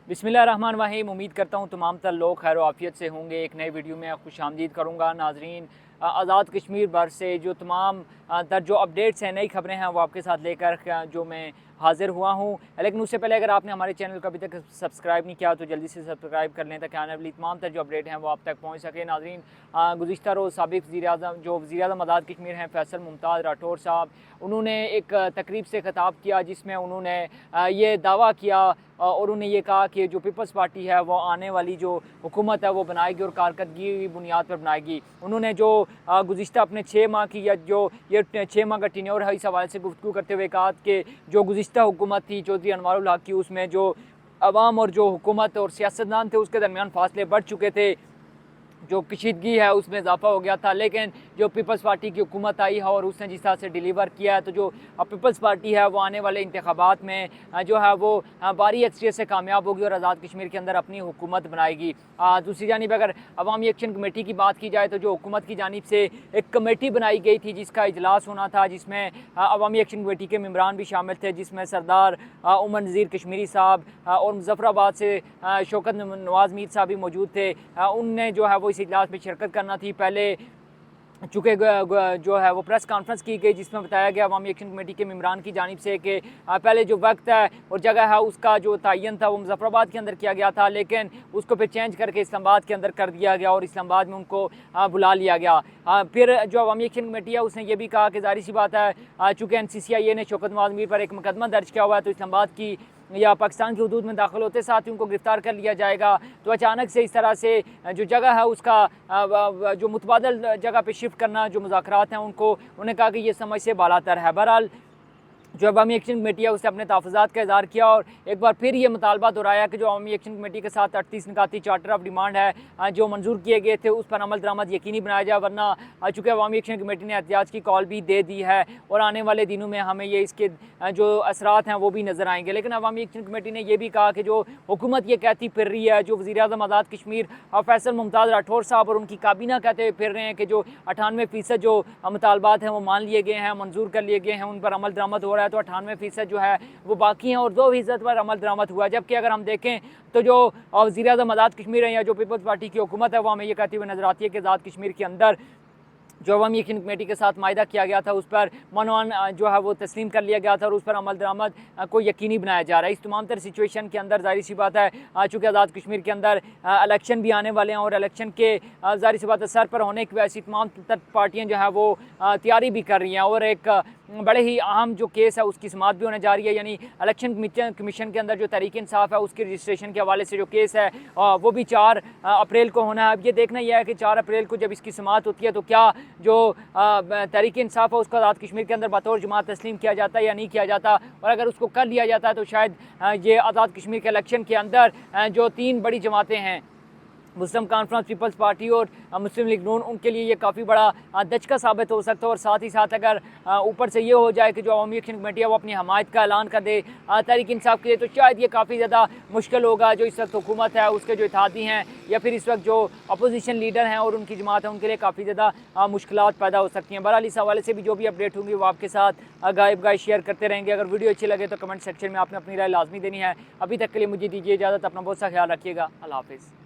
बिस्मिल्लाहिर्रहमानिर्रहीम। उम्मीद करता हूँ तमाम तर लोग खैर आफियत से होंगे। एक नए वीडियो में खुशामदीद करूँगा नाजरीन। आज़ाद कश्मीर भर से जो तमाम तर जो अपडेट्स हैं, नई खबरें हैं, वो आपके साथ लेकर जो मैं हाज़िर हुआ हूँ। लेकिन उससे पहले अगर आपने हमारे चैनल को अभी तक सब्सक्राइब नहीं किया तो जल्दी से सब्सक्राइब कर लें ताकि आने वाली तमाम तर जो अपडेट हैं वो आप तक पहुँच सके। नाजरीन, गुज़िश्ता रोज़ साबिक़ वज़ीर-ए-आज़म जो वज़ीर-ए-आज़म आज़ाद कश्मीर हैं फैसल मुमताज़ राठौर साहब, उन्होंने एक तकरीब से ख़िताब किया जिसमें उन्होंने ये दावा किया और उन्होंने ये कहा कि जो पीपल्स पार्टी है वो आने वाली जो हुकूमत है वो बनाएगी और कारकर्दगी की बुनियाद पर बनाएगी। उन्होंने जो गुज़िश्ता अपने 6 माह की या जो ये 6 माह का टेन्योर है, इस हवाले से गुफ्तगू करते हुए कहा कि जो गुज़िश्ता हुकूमत थी चौधरी अनवारुल हक की, उसमें जो अवाम और जो हुकूमत और सियासतदान थे उसके दरमियान फासले बढ़ चुके थे, जो कशीदगी है उसमें इजाफा हो गया था। लेकिन जो पीपल्स पार्टी की हुकूमत आई है और उसने जिस तरह से डिलीवर किया है, तो जो पीपल्स पार्टी है वो आने वाले इंतखाबात में जो है वो भारी अक्सरियत से कामयाब होगी और आज़ाद कश्मीर के अंदर अपनी हुकूमत बनाएगी। दूसरी जानिब अगर अवामी एक्शन कमेटी की बात की जाए तो जो हुकूमत की जानिब से एक कमेटी बनाई गई थी जिसका इजलास होना था, जिसमें अवामी एक्शन कमेटी के मेम्बरान भी शामिल थे, जिसमें सरदार उमर नज़ीर कश्मीरी साहब और मुजफ्फराबाद से शौकत नवाज़ मीर साहब भी मौजूद थे। उनने जो है वो इस इजलास में शिरकत करना थी। पहले चूँकि जो है वो प्रेस कॉन्फ्रेंस की गई जिसमें बताया गया अवामी एक्शन कमेटी के मेम्बरान की जानिब से कि पहले जो वक्त है और जगह है उसका जो तयन था वो मुजफ्फराबाद के अंदर किया गया था, लेकिन उसको फिर चेंज करके इस्लामाबाद के अंदर कर दिया गया और इस्लामाबाद में उनको बुला लिया गया। फिर जो अवामी एक्शन कमेटी है उसने ये भी कहा कि ज़ाहिर सी बात है चूँकि NCCIA ने शौकत नवाज़ मीर पर एक मुकदमा दर्ज किया हुआ है तो इस्लामाबाद की या पाकिस्तान की हदूद में दाखिल होते साथ ही उनको गिरफ़्तार कर लिया जाएगा। तो अचानक से इस तरह से जो जगह है उसका जो मुतबादल जगह पे शिफ्ट करना, जो मुज़ाकरात हैं उनको उन्होंने कहा कि ये समझ से बालातर है। बहरहाल जो अवामी एक्शन कमेटी है उसने अपने तहफ़्फ़ुज़ात का इज़हार किया और एक बार फिर ये मुतालबा दोहराया कि जो अवामी एक्शन कमेटी के साथ 38 निकाती चार्टर ऑफ डिमांड है जो मंजूर किए गए थे उस पर अमल दरामद यकीनी बनाया जाए, वरना चूँकि अवामी एक्शन कमेटी ने एहतियात की कॉल भी दे दी है और आने वाले दिनों में हमें ये इसके जो असरात हैं वो भी नज़र आएंगे। लेकिन अवामी एक्शन कमेटी ने यह भी कहा कि जो हुकूमत ये कहती फिर रही है, जो वज़ीर-ए-आज़म आज़ाद कश्मीर फैसल मुमताज़ राठौर साहब और उनकी काबीना कहते हुए फिर रहे हैं कि जो 98% जो मुतालबात हैं वो मान लिए गए हैं, मंजूर कर लिए गए हैं, उन पर अमल दरामद हो रहा है, तो 98% जो है वो बाकी हैं और 2% पर अमल दरामद हुआ है। जबकि अगर हम देखें तो जो वज़ीर-ए-आज़म आज़ाद कश्मीर है या जो पीपल्स पार्टी की हुकूमत है वो हमें ये कहती हुई नजर आती है कि आज़ाद कश्मीर के अंदर जो अवामी एक्शन कमेटी के साथ मायदा किया गया था उस पर मनवान जो है वो तस्लीम कर लिया गया था और उस पर अमल दरामद को यकीनी बनाया जा रहा है। इस तमाम तर सिचुएशन के अंदर ज़ाहिर सी बात है चूँकि आज़ाद कश्मीर के अंदर इलेक्शन भी आने वाले हैं और इलेक्शन के ज़ाहिर सी बात है सर पर होने की वजह से तमाम तर पार्टियाँ जो है वो तैयारी भी कर रही हैं और एक बड़े ही अहम जो केस है उसकी समाअत भी होने जा रही है, यानी इलेक्शन कमीशन के अंदर जो तहरीक इंसाफ है उसके रजिस्ट्रेशन के हवाले से जो केस है वो भी 4 अप्रैल को होना है। अब ये देखना यह है कि 4 अप्रैल को जब इसकी समाअत होती है तो क्या जो तहरीक इंसाफ है उसको आज़ाद कश्मीर के अंदर बतौर जमात तस्लीम किया जाता है या नहीं किया जाता, और अगर उसको कर लिया जाता है तो शायद ये आज़ाद कश्मीर के इलेक्शन के अंदर जो 3 बड़ी जमातें हैं मुस्लिम कॉन्फ्रेंस, पीपल्स पार्टी और मुस्लिम लीग नून, उनके लिए ये काफ़ी बड़ा दचका साबित हो सकता है। और साथ ही साथ अगर ऊपर से ये हो जाए कि जो अवामी एक्शन कमेटी है वो अपनी हमायत का ऐलान कर दे तहरीक इंसाफ के लिए, तो शायद ये काफ़ी ज़्यादा मुश्किल होगा। जो इस वक्त हुकूमत है उसके जो इत्तेहादी हैं या फिर इस वक्त जो अपोजिशन लीडर हैं और उनकी जमात है उनके लिए काफ़ी ज़्यादा मुश्किलात पैदा हो सकती हैं। बहरहाल इस हवाले से भी जो भी अपडेट होंगी वो आपके साथ गायब शेयर करते रहेंगे। अगर वीडियो अच्छी लगे तो कमेंट सेक्शन में आपने अपनी राय लाजमी देनी है। अभी तक के लिए मुझे दीजिए इजाज़त। अपना बहुत सा ख्याल रखिएगा। अल्लाह हाफ़िज़।